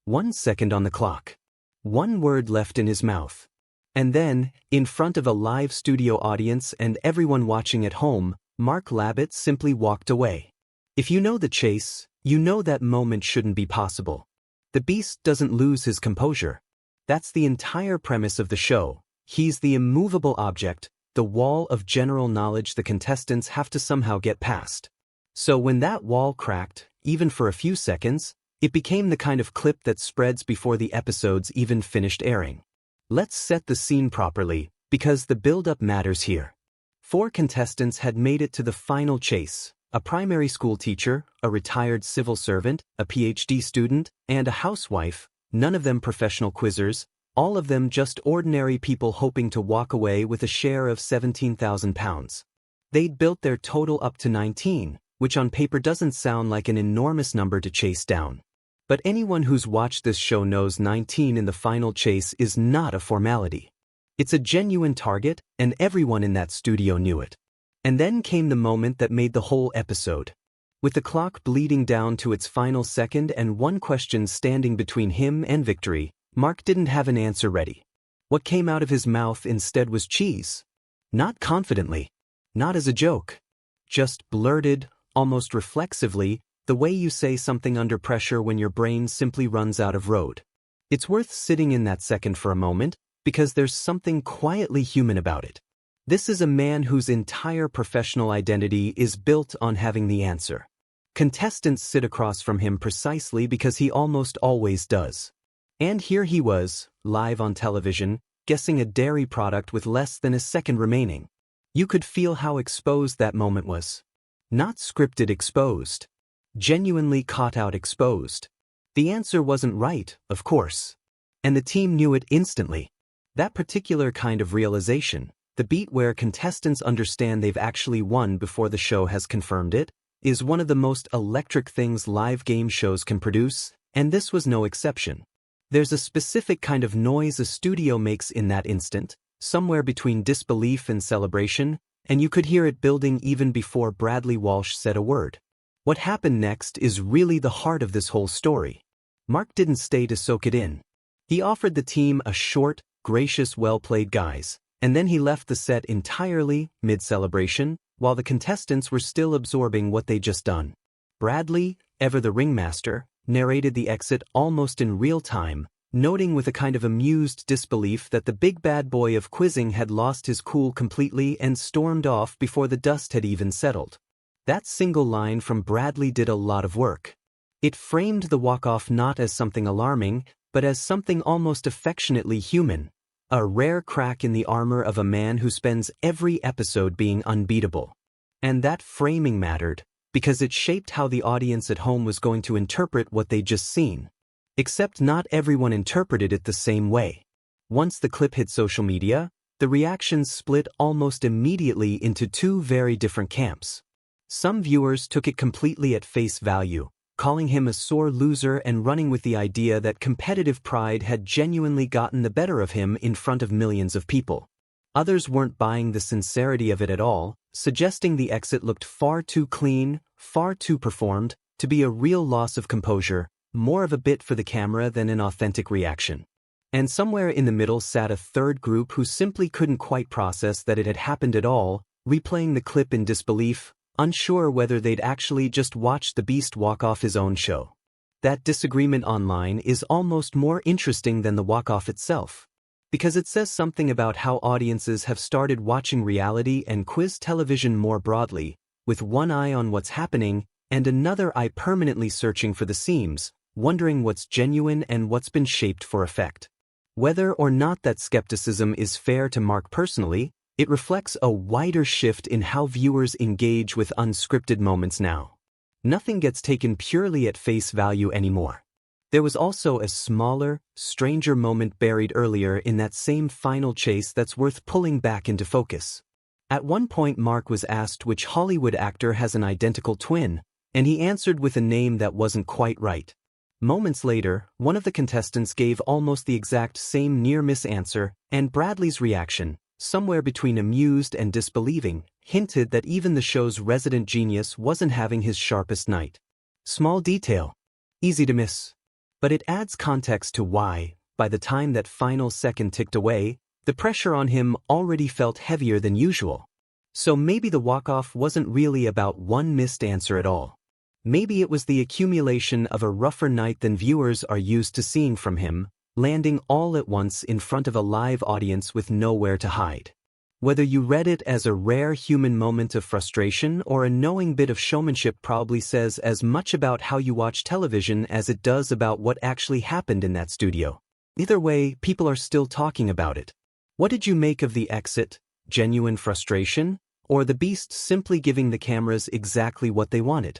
1 second on the clock. One word left in his mouth. And then, in front of a live studio audience and everyone watching at home, Mark Labbett simply walked away. If you know the chase, you know that moment shouldn't be possible. The beast doesn't lose his composure. That's the entire premise of the show. He's the immovable object, the wall of general knowledge the contestants have to somehow get past. So when that wall cracked, even for a few seconds, it became the kind of clip that spreads before the episodes even finished airing. Let's set the scene properly, because the build-up matters here. 4 contestants had made it to the final chase: a primary school teacher, a retired civil servant, a PhD student, and a housewife, none of them professional quizzers, all of them just ordinary people hoping to walk away with a share of £17,000. They'd built their total up to 19, which on paper doesn't sound like an enormous number to chase down. But anyone who's watched this show knows 19 in the final chase is not a formality. It's a genuine target, and everyone in that studio knew it. And then came the moment that made the whole episode. With the clock bleeding down to its final second and one question standing between him and victory, Mark didn't have an answer ready. What came out of his mouth instead was cheese. Not confidently. Not as a joke. Just blurted, almost reflexively, the way you say something under pressure when your brain simply runs out of road. It's worth sitting in that second for a moment, because there's something quietly human about it. This is a man whose entire professional identity is built on having the answer. Contestants sit across from him precisely because he almost always does. And here he was, live on television, guessing a dairy product with less than a second remaining. You could feel how exposed that moment was. Not scripted exposed. Genuinely caught out exposed. The answer wasn't right, of course. And the team knew it instantly. That particular kind of realization, the beat where contestants understand they've actually won before the show has confirmed it, is one of the most electric things live game shows can produce, and this was no exception. There's a specific kind of noise a studio makes in that instant, somewhere between disbelief and celebration, and you could hear it building even before Bradley Walsh said a word. What happened next is really the heart of this whole story. Mark didn't stay to soak it in. He offered the team a short, gracious "well played, guys," and then he left the set entirely, mid-celebration, while the contestants were still absorbing what they'd just done. Bradley, ever the ringmaster, narrated the exit almost in real time, noting with a kind of amused disbelief that the big bad boy of quizzing had lost his cool completely and stormed off before the dust had even settled. That single line from Bradley did a lot of work. It framed the walk-off not as something alarming, but as something almost affectionately human, a rare crack in the armor of a man who spends every episode being unbeatable. And that framing mattered, because it shaped how the audience at home was going to interpret what they'd just seen. Except not everyone interpreted it the same way. Once the clip hit social media, the reactions split almost immediately into 2 very different camps. Some viewers took it completely at face value, calling him a sore loser and running with the idea that competitive pride had genuinely gotten the better of him in front of millions of people. Others weren't buying the sincerity of it at all, suggesting the exit looked far too clean, far too performed, to be a real loss of composure, more of a bit for the camera than an authentic reaction. And somewhere in the middle sat a third group who simply couldn't quite process that it had happened at all, replaying the clip in disbelief, unsure whether they'd actually just watched the beast walk off his own show. That disagreement online is almost more interesting than the walk-off itself, because it says something about how audiences have started watching reality and quiz television more broadly, with one eye on what's happening and another eye permanently searching for the seams, wondering what's genuine and what's been shaped for effect. Whether or not that skepticism is fair to Mark personally, it reflects a wider shift in how viewers engage with unscripted moments now. Nothing gets taken purely at face value anymore. There was also a smaller, stranger moment buried earlier in that same final chase that's worth pulling back into focus. At one point Mark was asked which Hollywood actor has an identical twin, and he answered with a name that wasn't quite right. Moments later, one of the contestants gave almost the exact same near-miss answer, and Bradley's reaction, somewhere between amused and disbelieving, hinted that even the show's resident genius wasn't having his sharpest night. Small detail. Easy to miss. But it adds context to why, by the time that final second ticked away, the pressure on him already felt heavier than usual. So maybe the walk-off wasn't really about one missed answer at all. Maybe it was the accumulation of a rougher night than viewers are used to seeing from him, landing all at once in front of a live audience with nowhere to hide. Whether you read it as a rare human moment of frustration or a knowing bit of showmanship probably says as much about how you watch television as it does about what actually happened in that studio. Either way, people are still talking about it. What did you make of the exit? Genuine frustration? Or the beast simply giving the cameras exactly what they wanted?